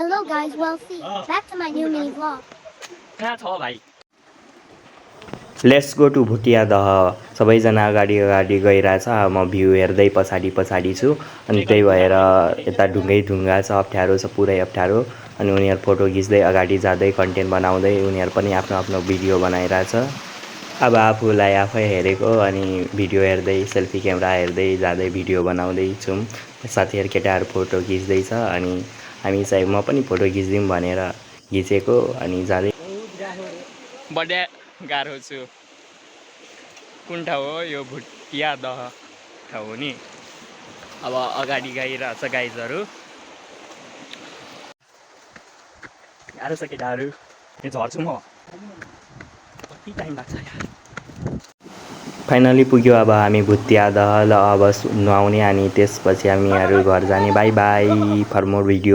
Hello guys, well see, back to my new mini vlog. कहाँ छ भाइ? Let's go to Bhutia दह सबैजना अगाडि अगाडि गइरहेछ म भ्यू हेर्दै पछाडि पछाडि छु अनि त्यही भएर यता ढुङ्गा छ अप्ठ्यारो छ पुरै अप्ठ्यारो अनि उनीहरू फोटो खिच्दै अगाडि जाँदै कन्टेन्ट बनाउँदै उनीहरू पनि आफ्नो आफ्नो भिडियो बनाइरहेछ अब आफूलाई आफै हेरेको अनि भिडियो हेर्दै सेल्फी क्यामेरा हेर्दै जाँदै भिडियो बनाउँदै छौँ साथीहरू केटाहरू फोटो खिच्दैछ अनि हामी चाहिँ म पनि फोटो खिचिदिउँ भनेर खिचेको अनि जाँदै बढिया गाह्रो छु। कुन ठाउँ हो यो? भुटिया दह ठाउँ हो नि। अब अगाडि गइरहेछ गाइजहरू। गाह्रो छ केटाहरू। यो झर्छु म। कति टाइम लाग्छ यार। फाइनली पुग्यो अब हामी भुटिया दह ल अब नुहाउने अनि त्यसपछि हामीहरू घर जाने bye bye for more video